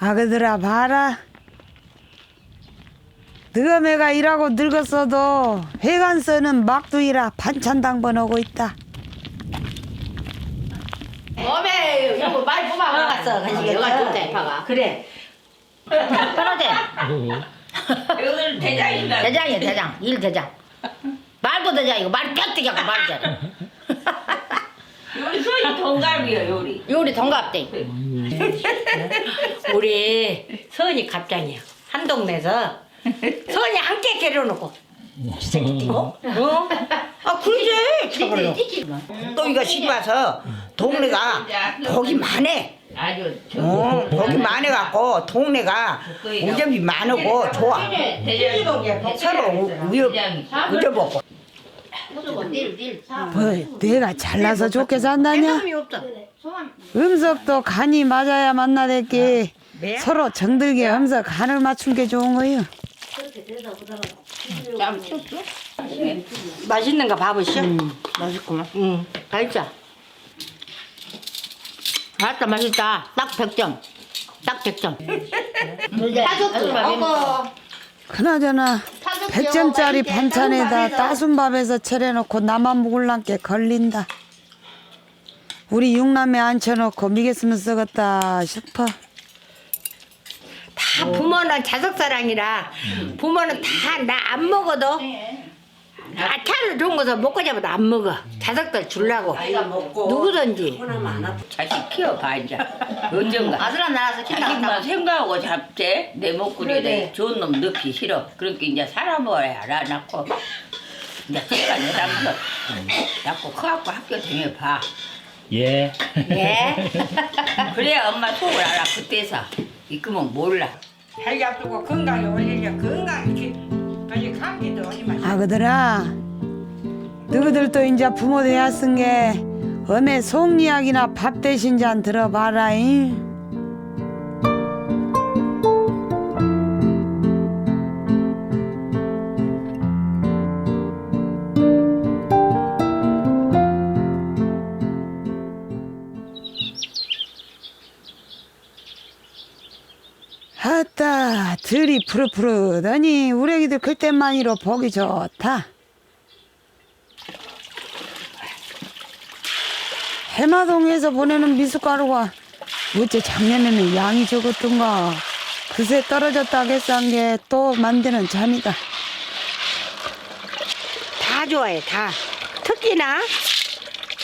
아그들아 봐라. 너매가 일하고 늙었어도 회관서는 막두이라 반찬 당번하고 있다. 어메 이거 많이 뽑아갔어 간식에서. 그래. 편하대. 이거는 대장이다. 대장이야 대장. 일 대장. 말도 대장이고 말 깍두기하고 말이잖아. 요리 소이 동갑이야 요리. 요리 동갑대. 우리 서은이 갑장이야. 한 동네에서 서은이 함께 데려놓고. 어? 아 그러지. 또 이거 씹어서 동네가 복이 많네. 아주 복이 많아갖고 동네가 우접이 많고 좋아. 서로 우접먹고. 뭐 내가 잘나서 좋게 산다냐? 음석도 간이 맞아야 만나댔기. 서로 정들게 음석 간을 맞춘 게 좋은 거요. 맛있는가 봐보시오. 맛있구만. 응. 맛있자. 맛있다 맛있다. 딱 100점. 딱 100점. 어거. 그나저나 100점짜리 반찬에다 따순 밥에서 차려놓고 나만 먹을란게 걸린다. 우리 육남매 앉혀놓고 미겠으면 썩었다 싶어. 다 부모는 자석사랑이라 부모는 다 나 안 먹어도 차를 좋은 거서 먹고 잡아도 안 먹어. 자석들 주려고 누구든지. 자식 키워봐 이제. 언젠가. 아들아 낳아서 자식만 생각하고 잡재. 내 목구리에 좋은 놈 넣기 싫어. 그러니까 이제 살아먹어야 알아 낳고. 이제 제가 내담서 낳고 커갖고 학교 다녀봐. 예. 예. 그래야 엄마 속을 알아 그때서. 이끄면 몰라. 잘 잡수고 건강에 올리려 건강이 별이 감기도 오지 마. 아그들아, 너희들도 이제 부모 돼야 쓴 게 엄의 속이야기나 밥 대신 잔 들어봐라잉. 아따, 들이 푸릇푸릇하니 우리 애기들 클 때만이로 보기 좋다. 해마동에서 보내는 미숫가루가 어째 작년에는 양이 적었던가. 그새 떨어졌다 겠싼 게 또 만드는 잠이다. 다 좋아해 다. 특히나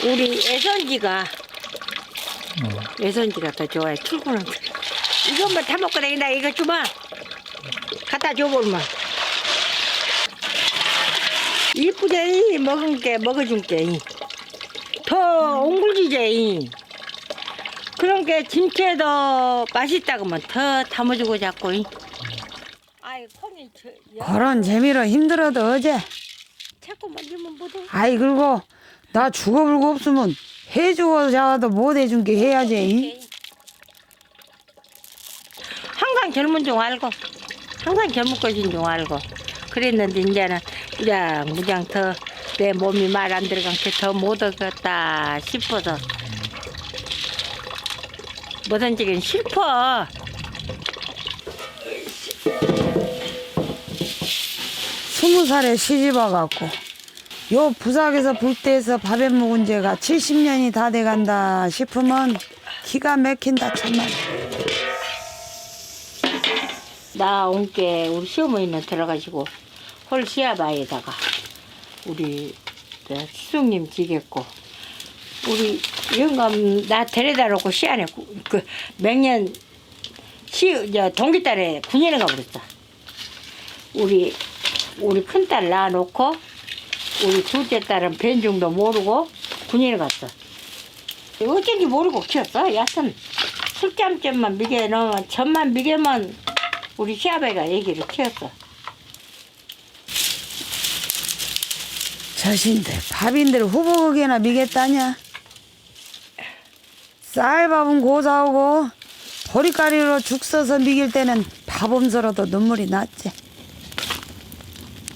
우리 애선지가 애선지가 더 좋아해. 출근은 이것만 다 먹고 다닌다. 이거 주마 갖다 줘보면 이쁘게 먹은 게 먹어준 게더 옹글지제. 그런 게 김치에도 맛있다고만 더 담아주고 자꾸. 아이 콩이 그런 재미로 힘들어도 어제. 자꾸 만지면 못해. 아이 그리고 나 죽어불고 없으면 해주고 자도 못 해준 게 해야지. 항상 젊은 줄 알고 항상 젊은 것인 줄 알고 그랬는데 이제는 무장 더 내 몸이 말 안 들어간 게 더 못하겠다 싶어서 뭐든지 슬퍼. 스무 살에 시집와갖고 요 부삭에서 불때에서 밥에 묵은 지가 70년이 다 돼간다 싶으면 기가 막힌다 정말. 나 온 게 우리 시어머니는 들어가시고 홀 시아바에다가 우리 수숙님 지겠고 우리 영감 나 데려다 놓고 시안에 그 맹년 동기딸에 군인을 가버렸어. 우리 큰딸 낳아놓고 우리 둘째 딸은 변중도 모르고 군인을 갔어. 어쩐지 모르고 키웠어. 여튼 술잠점만 미개 넣으면 전만 미개면 우리 시아버지가 얘기를 키웠어. 자신들 밥인들 후보극이나 미겠다냐. 쌀밥은 고사오고 보리가리로 죽 써서 미길 때는 밥음서로도 눈물이 났지.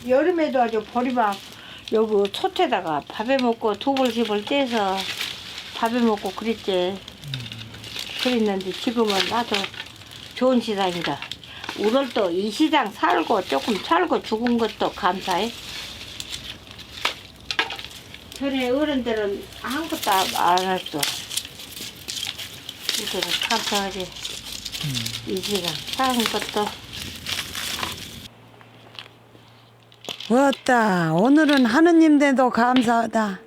여름에도 아주 보리밥 여기 솥에다가 밥에 먹고 두벌집을 떼서 밥에 먹고 그랬지. 그랬는데 지금은 나도 좋은 시장이다. 오늘도 이 시장 살고 조금 살고 죽은 것도 감사해. 전에 어른들은 아무것도 안 했어. 이거는 감사하지. 이 시장 사는 것도. 왔다. 오늘은 하느님대도 감사하다.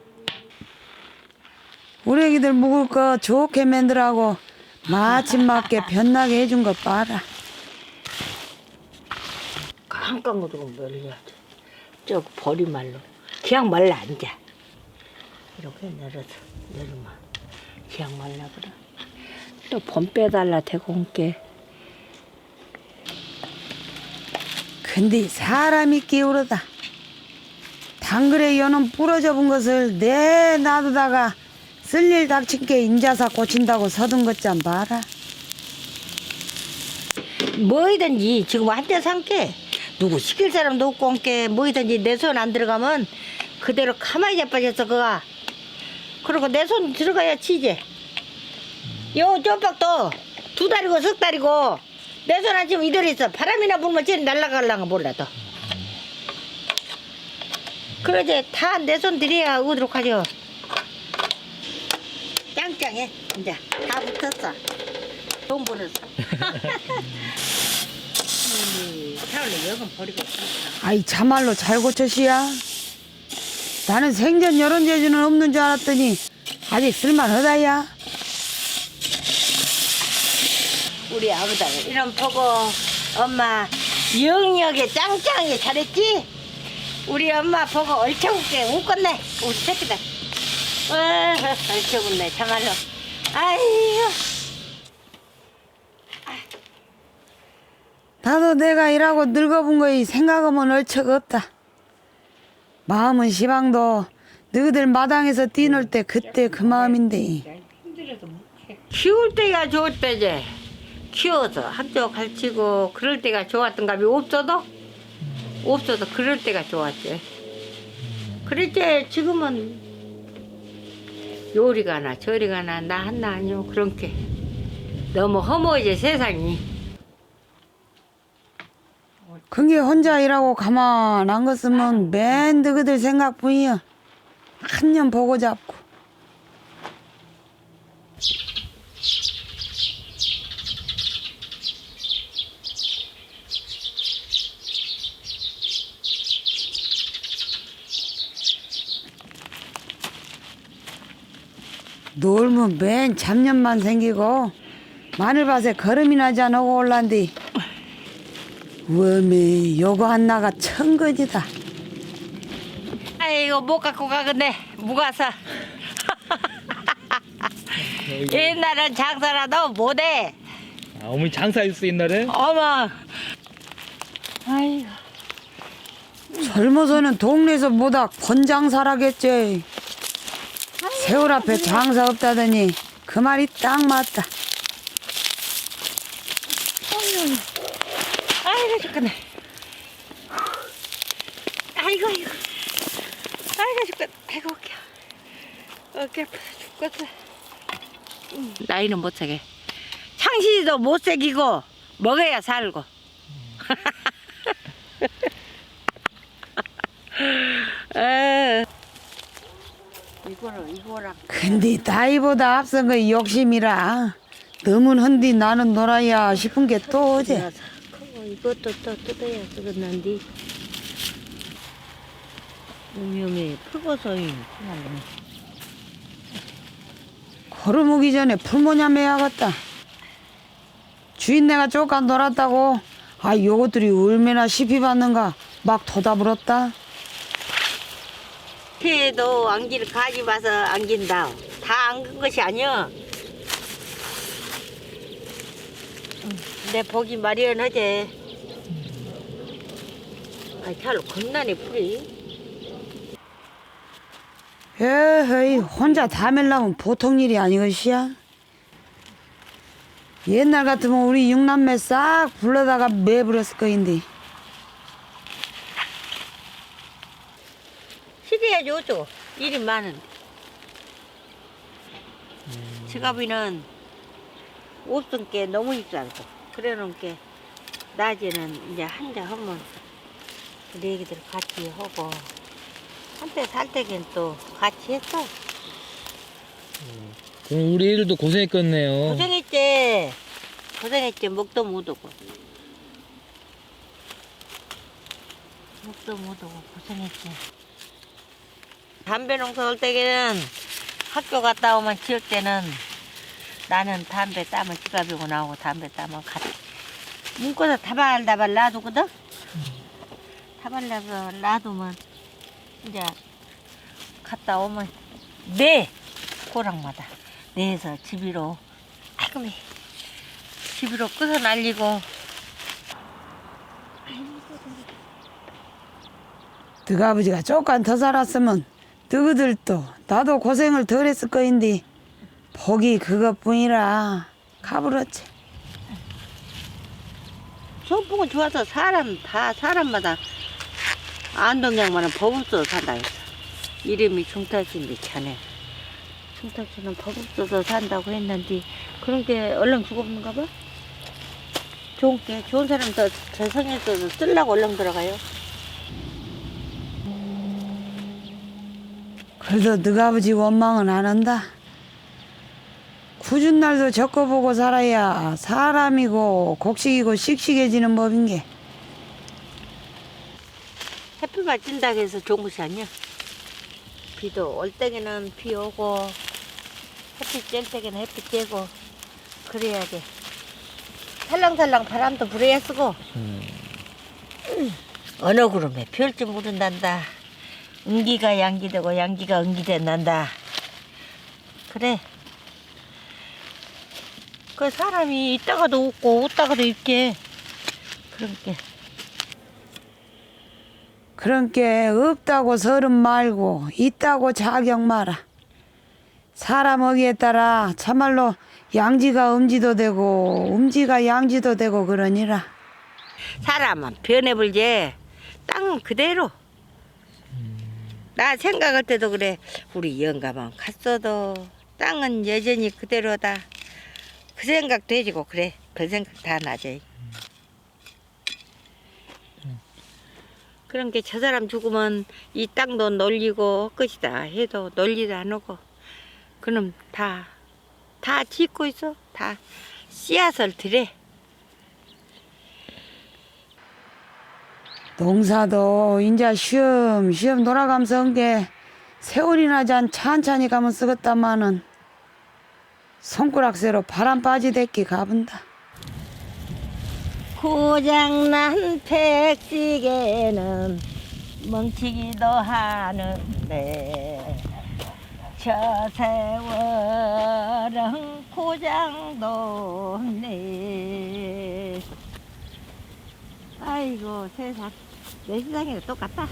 우리 애기들 먹을 거 좋게 만들라고 마침 맞게 변나게 해준 것 봐라. 깜깜 거두고 멀리야. 저 버리 말로. 그냥 말라 앉아. 이렇게 내리면 그냥 말라 그래. 또 봄 빼달라 대고 온게. 근데 사람이 끼우르다. 당그레 연은 부러져 본 것을 내 놔두다가 쓸일 닥친 게 인자사 고친다고 서둔 것 좀 봐라. 뭐이든지 지금 한대 산게 누구 시킬 사람도 없고 온게 뭐이든지 내 손 안 들어가면 그대로 가만히 자빠졌어 그가. 그리고 내 손 들어가야 치지. 요 쪽박도 2달이고 3달이고 내 손 안 치면 이대로 있어. 바람이나 불면 쟤는 날아갈랑가 몰라도. 그러지 다 내 손 들여야 오도록 하죠. 짱짱해 이제 다 붙었어. 돈 벌었어. 차올래 여건 버리고 있어. 아이 참말로 잘 고쳤시야. 나는 생전 이런 재주는 없는 줄 알았더니 아직 쓸만하다야. 우리 아버지가 이런 보고 엄마 영역에 짱짱하게 잘했지? 우리 엄마 보고 얼쳐웃게 웃겠네 우리 새끼들. 얼쳐웃네 참말로. 아이고. 나도 내가 일하고 늙어본 거에 생각하면 얼척 없다. 마음은 시방도 너희들 마당에서 뛰놀 때 그때 그 마음인데. 키울 때가 좋을 때지. 키워서 학교 가르치고 그럴 때가 좋았던 감이 없어도 그럴 때가 좋았지. 그랬지. 지금은 요리가 나 저리가 나 하나 아니요. 그런 게 너무 허무해져 세상이. 그게 혼자 일하고 가만 안 갔으면 맨 너희들 생각뿐이야. 한 년 보고 잡고. 놀면 맨 잡념만 생기고 마늘밭에 거름이 나지 않고 올란디. 웜에 요거 하나가 천거지다. 아이고 못 갖고 가겠네 무가서. 옛날엔 장사라도 못해. 아, 어머니 장사했어 옛날에? 어머. 아이고. 젊어서는 동네에서 뭐다 권장사라겠지. 세월 앞에 장사 없다더니 그 말이 딱 맞다. 아이고 죽겠네. 아이고 아이고. 아이고 죽겠네. 아이고 어깨 아파 죽겠어. 나이는 못 새게. 창신이도 못 새기고 먹어야 살고. 이거랑. 근데 나이보다 앞선 거 욕심이라. 너무 헌디 나는 놀아야 싶은 게 또 어제. 이것도 또 뜯어야 쓰겠는데. 오명에 풀버섯이 걸음 오기 전에 풀모냐 매야겠다. 주인네가 쪼까 놀았다고. 아 요것들이 얼마나 시피 받는가 막 돋아불었다. 새도 안길 가지 마서 안긴다. 다 안긴 것이 아니여. 내 보기 마련하지. 아, 잘 겁나네 풀이. 에헤이 혼자 다 멜라면 보통 일이 아니것이야. 옛날 같으면 우리 육남매 싹 불러다가 매버렸을 거인데. 시대야지 어쩌고 일이 많은. 지갑이는 없은 게 너무 입지 않고. 그래 놓은 게 낮에는 이제 한자 하면 우리 애기들 같이 하고 한때 살 때겐 또 같이 했어. 그럼 우리 애들도 고생했겠네요. 고생했지. 목도 못 오고 고생했지. 담배 농사 올 때에는 학교 갔다 오면 지을 때는 나는 담배 따면 지갑이고 나오고 담배 따면 같이 문고서 다발다발 놔두거든. 다발다발 놔두면 이제 갔다 오면 네 꼬랑마다 내에서 집으로 아이고 매 집으로 끄서 날리고. 너희 아버지가 조금 더 살았으면 너희들도 나도 고생을 덜 했을 거인데 복이 그것뿐이라 가불었지. 소풍은 좋아서 사람마다 안동양만은 법 없어서 산다 했어. 이름이 중탁씨인데 자네 중탁씨는 법 없어서 산다고 했는데 그런 게 얼른 죽었는가 봐. 좋은 사람 더 재성했어서 쓰려고 얼른 들어가요. 그래도 너희 아버지 원망은 안 한다. 굳은 날도 겪어보고 살아야 사람이고 곡식이고 씩씩해지는 법인 게. 햇빛만 찐다고 해서 좋은 것이 아니야. 비도 올 때에는 비 오고 햇빛 쬐 때에는 햇빛 쬐고 그래야 돼. 살랑살랑 바람도 불어야 쓰고 어느 구름에 피올지 모른단다. 음기가 양기되고 양기가 음기된단다. 그래. 그 사람이 있다가도 웃고 웃다가도 있게 그런 게 없다고 서름 말고 있다고 자격 마라. 사람 어기에 따라 참말로 양지가 음지도 되고 음지가 양지도 되고 그러니라. 사람은 변해불지 땅은 그대로. 나 생각할 때도 그래. 우리 영감은 갔어도 땅은 여전히 그대로다. 그 생각 돼지고 그래. 그 생각 다 나지. 그런 게 저 사람 죽으면 이 땅도 놀리고 끝이다 해도 놀리도 안 오고 그럼 다 짓고 있어. 다 씨앗을 들여. 농사도 인자 쉬엄쉬엄 돌아가면서 한 게 세월이나 잔 찬찬히 가면 쓰겠다마는 손가락새로 바람 빠지댔기 가본다. 고장난 백지개는 멍치기도 하는데 저 세월은 고장도 없네. 아이고 세상 내 세상이랑 똑같다.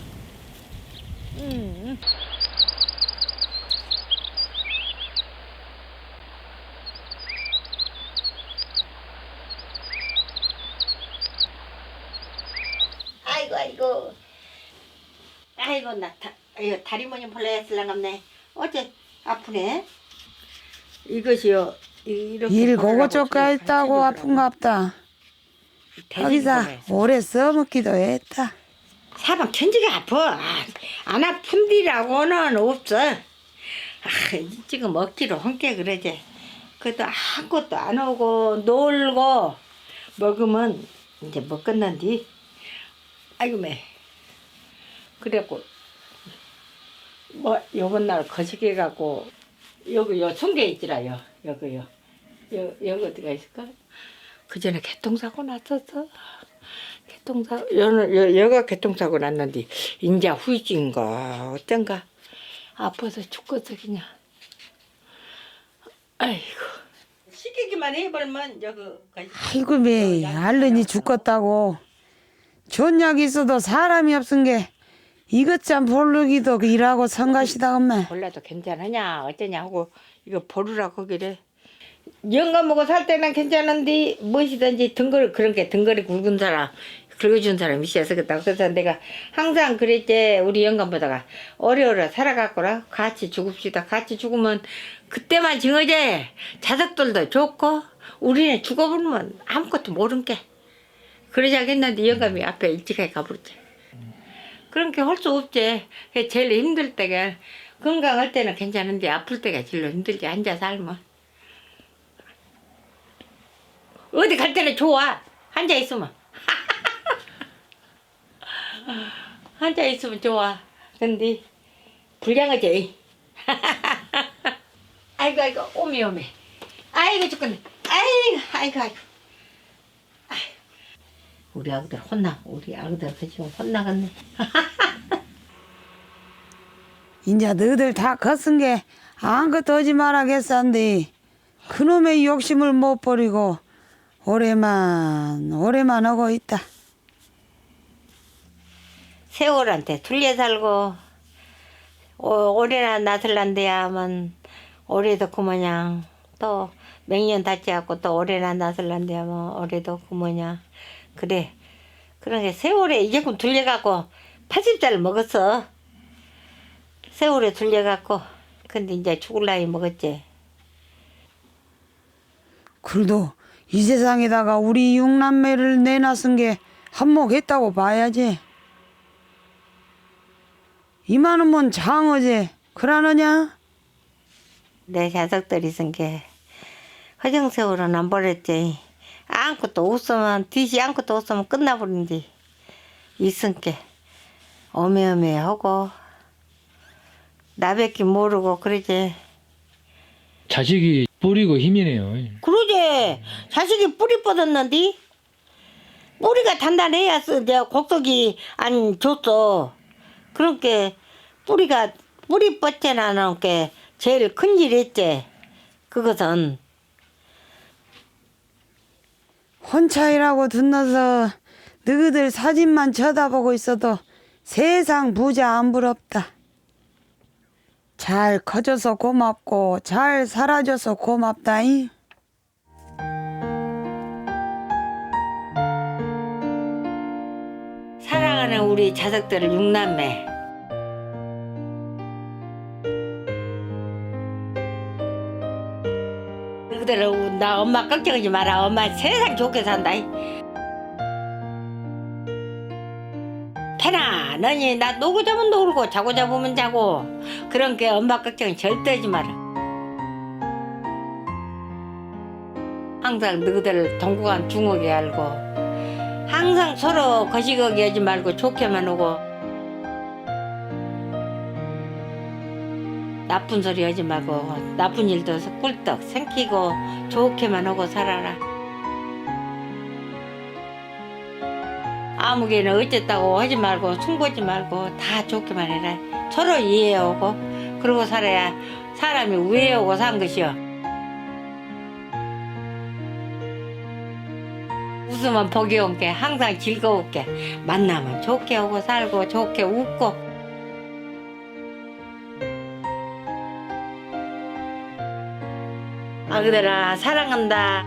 아이고 나 다리 모님 볼래 쓸랑갑네. 어째 아프네. 이것이요 이렇게 일 보느라고 고고쪽가 지금 있다고 간식을 아픈갑다. 거기서 돼지고기를 오래 써먹기도 했다. 사방 천지가 아파. 안 아픈 데라고는 없어. 지금 먹기로 함께 그러지. 그래도 아무것도 안 오고 놀고 먹으면 이제 먹겠는디. 아이고 매. 그래갖고 뭐 요번 날 거시기 갖고 여기 요 성게 있지라요. 여기요. 여기 어디가 있을까? 그 전에 교통사고 났었어. 여가 교통사고 났는데 인자 후유증인가 어쩐가 아파서 죽겠어 그냥. 아이고 시키기만 해버리면 여기 아이고 매 알른이 죽겠다고. 좋은 약이 있어도 사람이 없은 게 이것참 모르기도 일하고 성가시다 엄마. 몰라도 괜찮으냐 어쩌냐 하고 이거 보르라고 그래. 영감 먹고 살 때는 괜찮은데 무엇이든지 등거리 그런 게 등거리 굵은 사람 긁어준 사람이 있어서 그렇다. 그래서 내가 항상 그랬지. 우리 영감보다가 오래오래 살아갔거라. 같이 죽읍시다. 같이 죽으면 그때만 증어제 자석들도 좋고 우리는 죽어버리면 아무것도 모른 게. 그러자겠는데 영감이 앞에 일찍하게 가버렸지. 그런 게 할 수 없지. 제일 힘들 때가 건강할 때는 괜찮은데 아플 때가 제일 힘들지. 앉아 살면. 어디 갈 때는 좋아. 앉아 있으면. 앉아 있으면 좋아. 근데 불량하지. 아이고 아이고 오메. 아이고 죽겠네. 아이고. 우리 아그들 우리 아그들 지금 혼나갔네. 인자 너희들 다 컸은 게 아무것도 하지 말아겠산데 그놈의 욕심을 못 버리고 오래만 하고 있다. 세월한테 둘려 살고 올해나 나설란데야 하면 올해도 그모냥 또 맹년 닿지 않고 또 올해나 나설란데야 하면 올해도 그모냥 그래. 그런 게 세월에 이제끔 둘려갖고 80살 먹었어. 세월에 둘려갖고 근데 이제 죽을 나이 먹었지. 그래도 이 세상에다가 우리 육남매를 내놨은 게 한몫했다고 봐야지. 이만하면 장어지 그러느냐? 내 자석들이 있은 게 허정세월은 안 버렸지. 아무것도 없으면 뒤지 아무것도 없으면 끝나버린지. 있은 게 어메어메하고 나밖에 모르고 그러지. 자식이 뿌리고 힘이네요. 그러지. 자식이 뿌리 뻗었는데 뿌리가 단단해야 내가 곡석이 안 줬어. 그러니까 뿌리 뻗지 않은 게 제일 큰일 했지. 그것은 혼차이라고 듣너서 너희들 사진만 쳐다보고 있어도 세상 부자 안 부럽다. 잘 커져서 고맙고 잘 살아줘서 고맙다잉. 사랑하는 우리 자석들을 육남매. 너희들 나 엄마 걱정하지 마라. 엄마 세상 좋게 산다. 편안하니 나 놀고 자면 놀고 자고 잡으면 자고 그런 게 엄마 걱정 절대 하지 마라. 항상 너희들 동구간 중하게 알고 항상 서로 거시거기 하지 말고 좋게만 오고 나쁜 소리 하지 말고 나쁜 일도 꿀떡 생기고 좋게만 하고 살아라. 아무개는 어쨌다고 하지 말고 숨고지 말고 다 좋게만 해라. 서로 이해하고 그러고 살아야 사람이 우애하고 산 것이여. 웃으면 복이 온 게 항상 즐거웠게 만나면 좋게 하고 살고 좋게 웃고 아그들아 사랑한다.